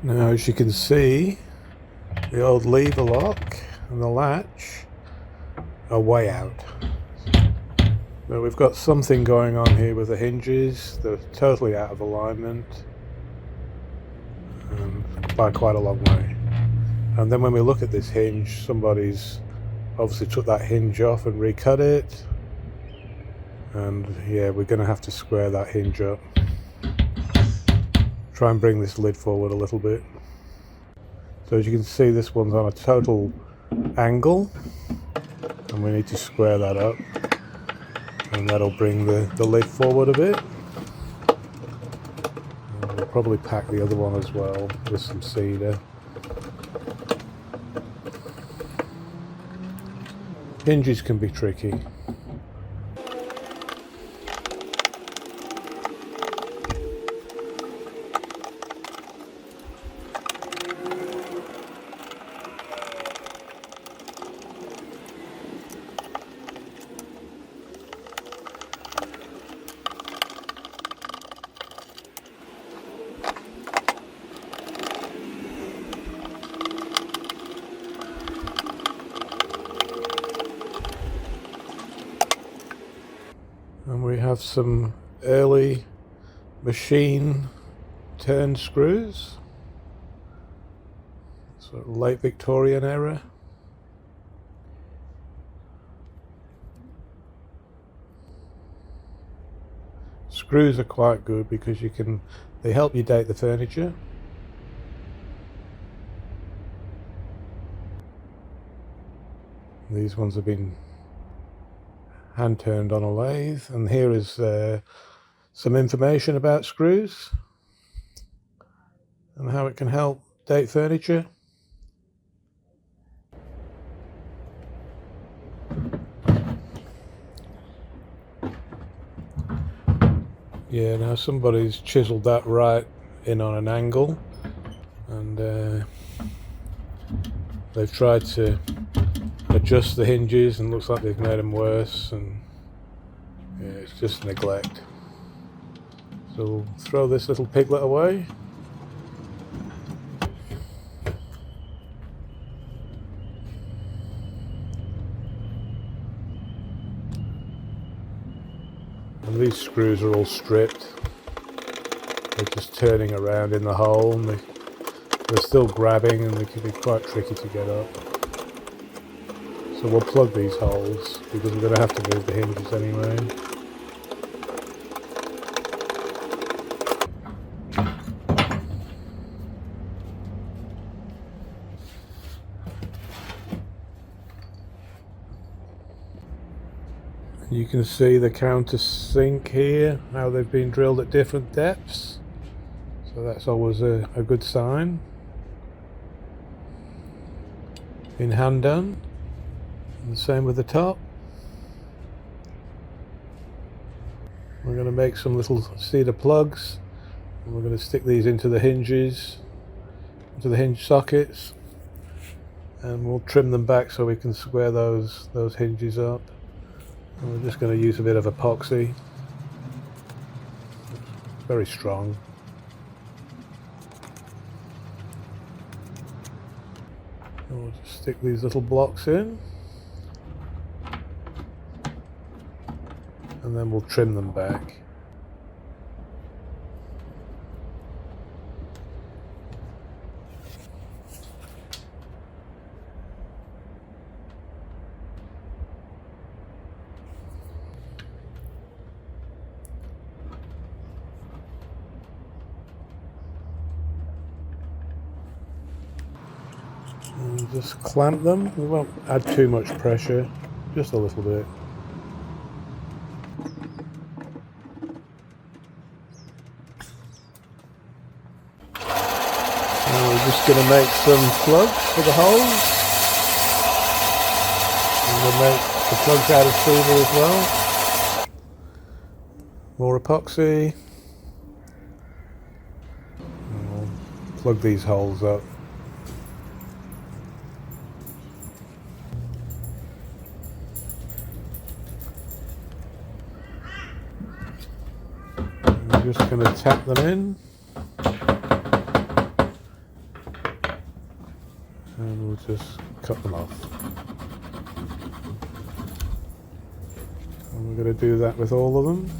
Now, as you can see, the old lever lock and the latch are way out. But we've got something going on here with the hinges. They're totally out of alignment by quite a long way. And then when we look at this hinge, somebody's obviously took that hinge off and recut it. And yeah, we're going to have to square that hinge up. Try and bring this lid forward a little bit. So as you can see, this one's on a total angle, and we need to square that up, and that'll bring the lid forward a bit. And we'll probably pack the other one as well with some cedar. Hinges can be tricky. And we have some early machine turn screws, sort of late Victorian era. Screws are quite good because they help you date the furniture. These ones have been hand turned on a lathe, and here is some information about screws and how it can help date furniture. Yeah, now somebody's chiseled that right in on an angle, and they've tried to adjust the hinges, and looks like they've made them worse, and yeah, it's just neglect. So we'll throw this little piglet away. And these screws are all stripped. They're just turning around in the hole, and they're still grabbing, and they can be quite tricky to get up. So we'll plug these holes because we're going to have to move the hinges anyway. You can see the countersink here, how they've been drilled at different depths. So that's always a good sign. In hand done. And the same with the top. We're going to make some little cedar plugs, and we're going to stick these into the hinges, into the hinge sockets, and we'll trim them back so we can square those hinges up. And we're just going to use a bit of epoxy. It's very strong. And we'll just stick these little blocks in, and then we'll trim them back. And just clamp them. We won't add too much pressure, just a little bit. Now we're just going to make some plugs for the holes. And we'll make the plugs out of silver as well. More epoxy. And we'll plug these holes up. And we're just going to tap them in. just cut them off. And we're going to do that with all of them.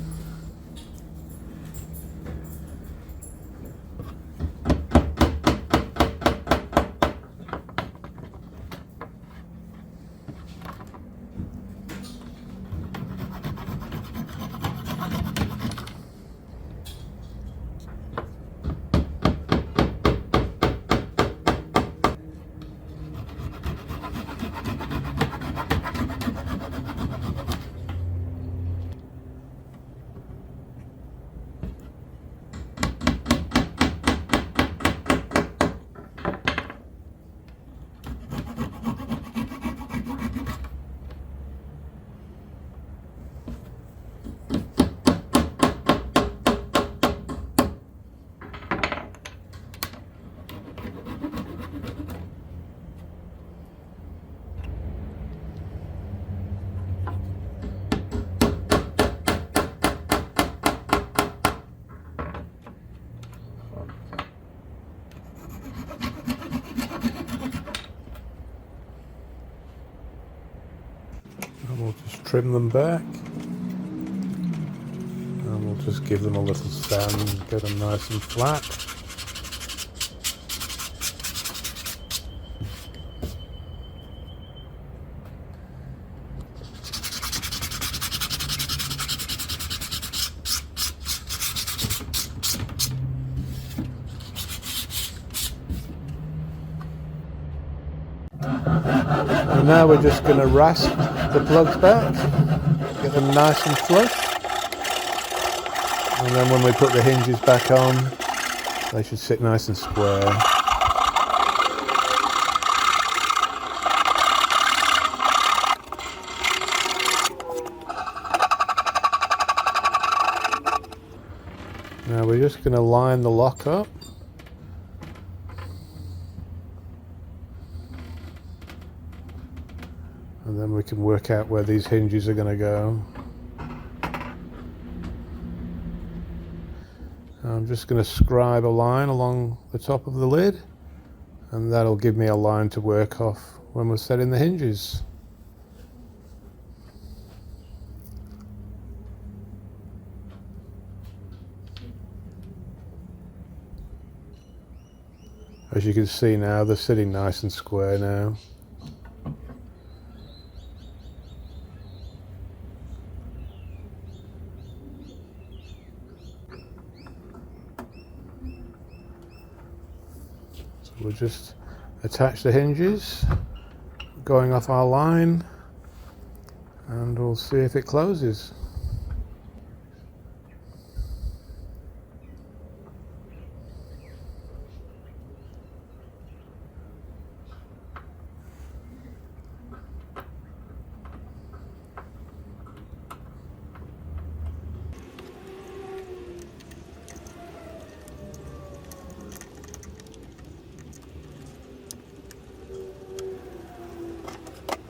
And we'll just trim them back, and we'll just give them a little sand, get them nice and flat. And now we're just going to rasp the plugs back, get them nice and flush, and then when we put the hinges back on, they should sit nice and square. Now we're just going to line the lock up. And then we can work out where these hinges are going to go. I'm just going to scribe a line along the top of the lid, and that'll give me a line to work off when we're setting the hinges. As you can see now, they're sitting nice and square now. We'll just attach the hinges going off our line, and we'll see if it closes.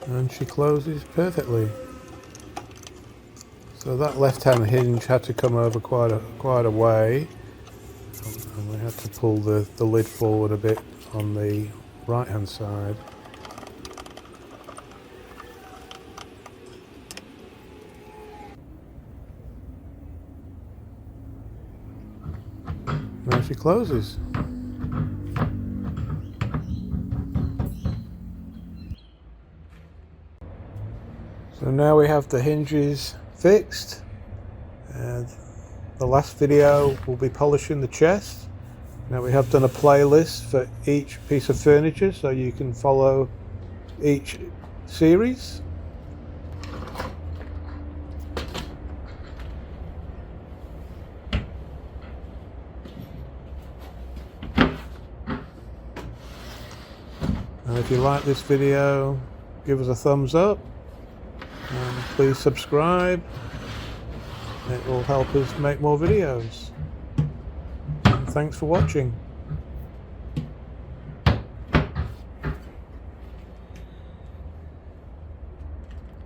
And she closes perfectly. So that left-hand hinge had to come over quite a way, and we had to pull the lid forward a bit on the right-hand side. Now she closes. So now we have the hinges fixed, and the last video will be polishing the chest. Now we have done a playlist for each piece of furniture so you can follow each series. And if you like this video, give us a thumbs up. And please subscribe. It will help us make more videos. And thanks for watching.